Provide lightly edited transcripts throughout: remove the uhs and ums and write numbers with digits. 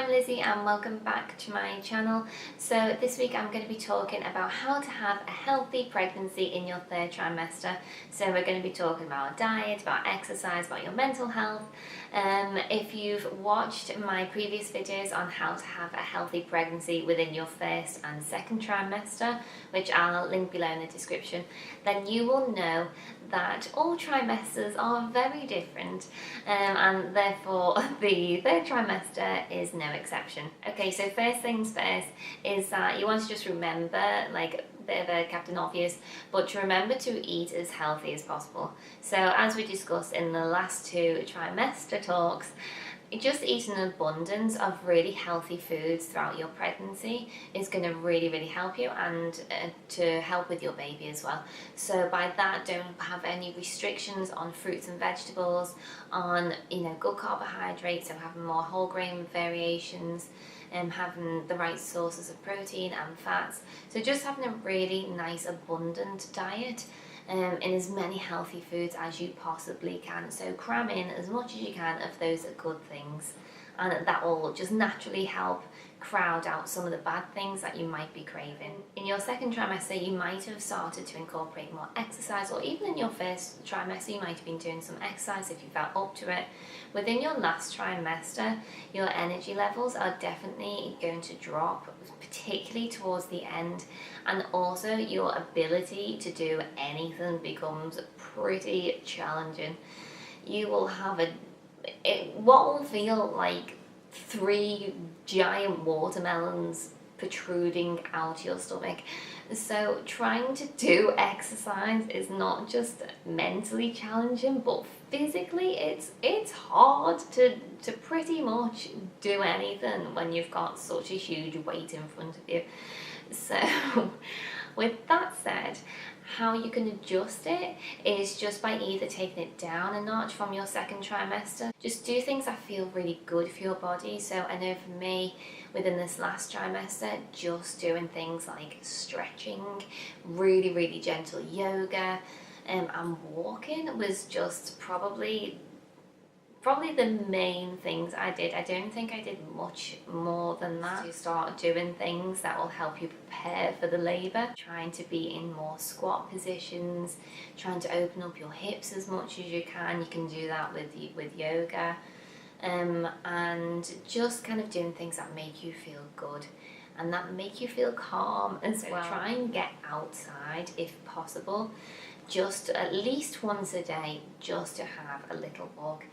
I'm Lizzie and welcome back to my channel. So this week I'm going to be talking about how to have a healthy pregnancy in your third trimester. So we're going to be talking about diet, about exercise, about your mental health. If you've watched my previous videos on how to have a healthy pregnancy within your first and second trimester, which I'll link below in the description, then you will know that all trimesters are very different and therefore the third trimester is no exception. Okay, so first things first is that you want to just remember, like a bit of a Captain Obvious, but to remember to eat as healthy as possible. So as we discussed in the last two trimester talks, just eating an abundance of really healthy foods throughout your pregnancy is going to really help you and to help with your baby as well. So by that, don't have any restrictions on fruits and vegetables, on good carbohydrates, so having more whole grain variations and having the right sources of protein and fats. So just having a really nice abundant diet in as many healthy foods as you possibly can. So cram in as much as you can of those good things, and that will just naturally help crowd out some of the bad things that you might be craving. In your second trimester, you might have started to incorporate more exercise, or even in your first trimester, you might have been doing some exercise if you felt up to it. Within your last trimester, your energy levels are definitely going to drop, particularly towards the end, and also your ability to do anything becomes pretty challenging. You will have what will feel like 3 giant watermelons protruding out your stomach. So trying to do exercise is not just mentally challenging, but physically it's hard to pretty much do anything when you've got such a huge weight in front of you. So with that said, how you can adjust it is just by either taking it down a notch from your second trimester. Just do things that feel really good for your body. So I know for me, within this last trimester, just doing things like stretching, really gentle yoga, and walking was just probably the main things I did. I don't think I did much more than that. To start doing things that will help you prepare for the labour, trying to be in more squat positions, trying to open up your hips as much as you can. You can do that with yoga, and just kind of doing things that make you feel good and that make you feel calm as well. Try and get outside if possible, just at least once a day, just to have a little walk.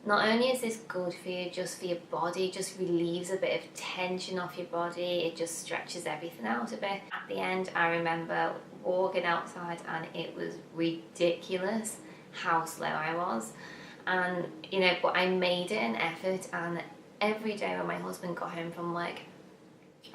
Not only is this good for you, just for your body, just relieves a bit of tension off your body, it just stretches everything out a bit. At the end, I remember walking outside and it was ridiculous how slow I was. And, but I made it an effort, and every day when my husband got home from work,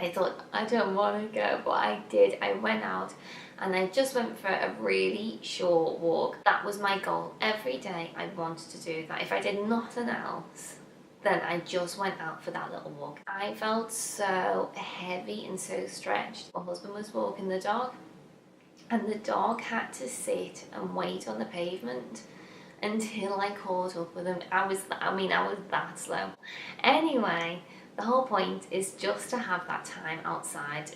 I thought, I don't want to go, but I did. I went out and I just went for a really short walk. That was my goal. Every day I wanted to do that. If I did nothing else, then I just went out for that little walk. I felt so heavy and so stretched. My husband was walking the dog, and the dog had to sit and wait on the pavement until I caught up with him. I was that slow. Anyway, the whole point is just to have that time outside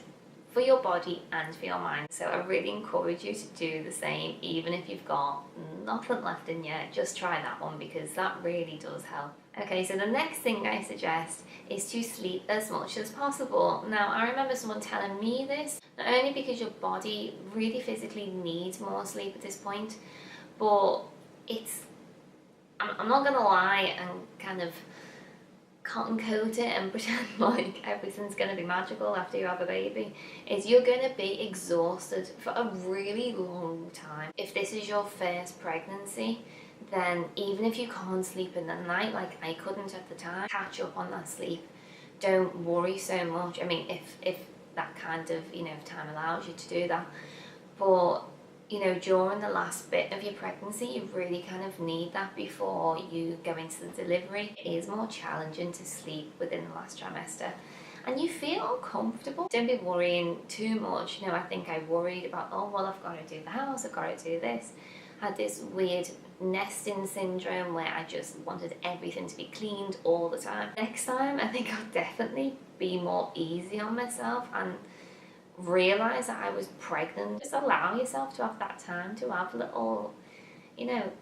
for your body and for your mind. So I really encourage you to do the same, even if you've got nothing left in you. Just try that one, because that really does help. Okay, so the next thing I suggest is to sleep as much as possible. Now, I remember someone telling me this, not only because your body really physically needs more sleep at this point, but I'm not gonna lie and kind of cotton coat it and pretend like everything's going to be magical after you have a baby, is you're going to be exhausted for a really long time. If this is your first pregnancy, then even if you can't sleep in the night, like I couldn't at the time, catch up on that sleep. Don't worry so much. I mean, if that kind of time allows you to do that, but during the last bit of your pregnancy, you really kind of need that before you go into the delivery. It is more challenging to sleep within the last trimester, and you feel uncomfortable. Don't be worrying too much. I think I worried about, oh, well, I've got to do the house, I've got to do this. I had this weird nesting syndrome where I just wanted everything to be cleaned all the time. Next time, I think I'll definitely be more easy on myself and realise that I was pregnant. Just allow yourself to have that time to have little,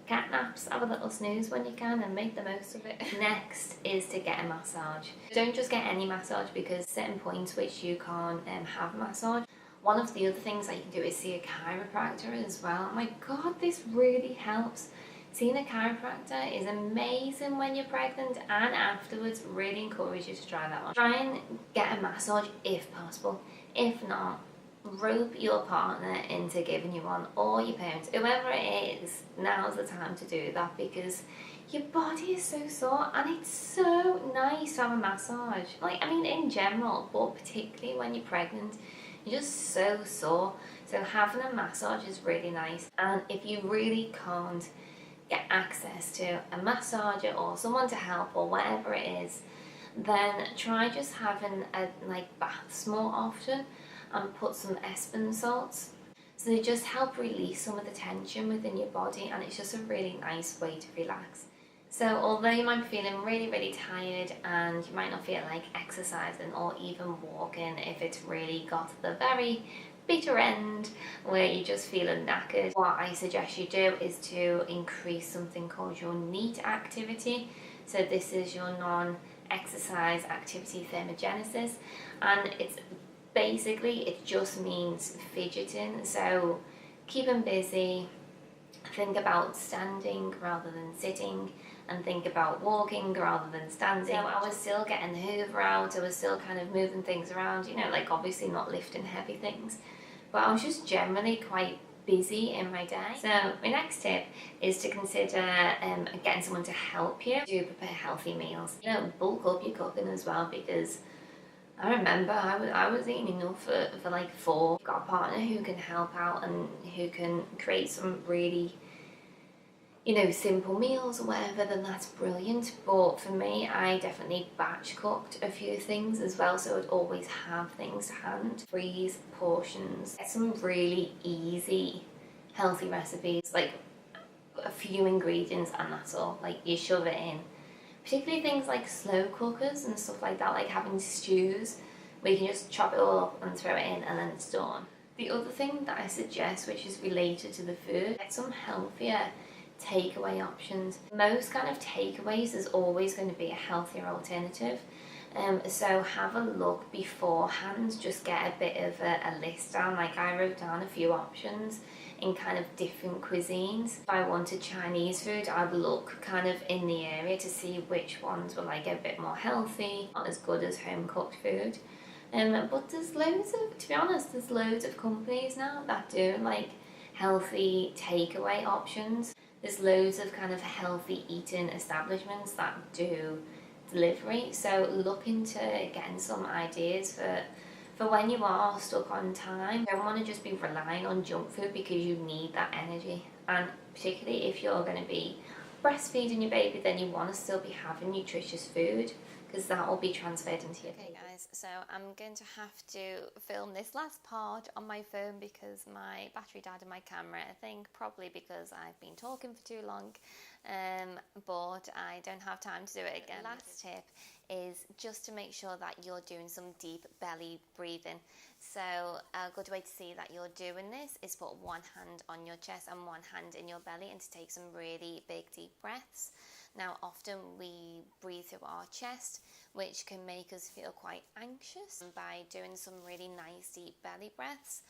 cat naps, have a little snooze when you can and make the most of it. Next is to get a massage. Don't just get any massage, because certain points which you can't have massage. One of the other things that you can do is see a chiropractor as well. Oh my God, this really helps. Seeing a chiropractor is amazing when you're pregnant and afterwards. Really encourage you to try that one. Try and get a massage if possible. If not, rope your partner into giving you one, or your parents, whoever it is. Now's the time to do that, because your body is so sore and it's so nice to have a massage. In general, but particularly when you're pregnant, you're just so sore. So having a massage is really nice. And if you really can't get access to a massager or someone to help or whatever it is, then try just having baths more often and put some Epsom salts. So they just help release some of the tension within your body, and it's just a really nice way to relax. So although you might be feeling really, really tired and you might not feel like exercising or even walking, if it's really got to the very bitter end where you just feeling knackered, what I suggest you do is to increase something called your NEAT activity. So this is your non-exercise activity thermogenesis, and it's basically, it just means fidgeting. So keeping busy, think about standing rather than sitting, and think about walking rather than standing. So I was still getting the hoover out, I was still kind of moving things around, obviously not lifting heavy things, but I was just generally quite busy in my day. So my next tip is to consider getting someone to help you to prepare healthy meals. Bulk up your cooking as well, because I remember I was eating enough for like 4. You've got a partner who can help out and who can create some really simple meals or whatever, then that's brilliant. But for me, I definitely batch cooked a few things as well, so I'd always have things to hand. Freeze portions. Get some really easy, healthy recipes, like a few ingredients and that's all. You shove it in. Particularly things like slow cookers and stuff like that, like having stews where you can just chop it all up and throw it in and then it's done. The other thing that I suggest, which is related to the food, get some healthier takeaway options. Most kind of takeaways is always going to be a healthier alternative. So have a look beforehand, just get a bit of a list down. I wrote down a few options in kind of different cuisines. If I wanted Chinese food, I'd look kind of in the area to see which ones were a bit more healthy, not as good as home cooked food. But there's loads of companies now that do healthy takeaway options. There's loads of kind of healthy eating establishments that do delivery, so look into getting some ideas for when you are stuck on time. You don't want to just be relying on junk food, because you need that energy, and particularly if you're going to be breastfeeding your baby, then you want to still be having nutritious food, because that will be transferred into your baby. Okay guys, so I'm going to have to film this last part on my phone because my battery died in my camera. I think probably because I've been talking for too long, but I don't have time to do it again. The last tip is just to make sure that you're doing some deep belly breathing. So a good way to see that you're doing this is put one hand on your chest and one hand in your belly and to take some really big deep breaths. Now often we breathe through our chest, which can make us feel quite anxious. And by doing some really nice deep belly breaths,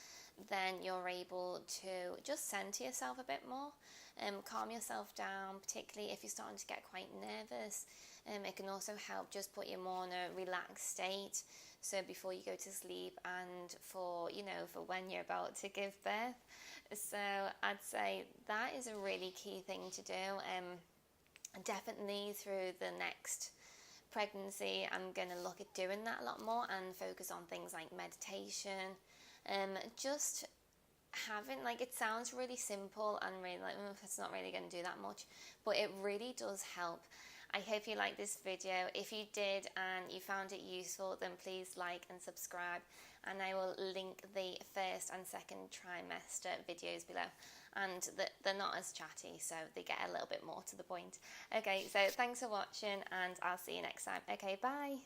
then you're able to just center yourself a bit more, calm yourself down, particularly if you're starting to get quite nervous. It can also help just put you more in a relaxed state, so before you go to sleep and for when you're about to give birth. So I'd say that is a really key thing to do. Definitely through the next pregnancy, I'm going to look at doing that a lot more and focus on things like meditation. Just having, it sounds really simple and really it's not really going to do that much, but it really does help. I hope you liked this video. If you did and you found it useful, then please like and subscribe, and I will link the first and second trimester videos below. and they're not as chatty, so they get a little bit more to the point. Okay, so thanks for watching, and I'll see you next time. Okay, bye.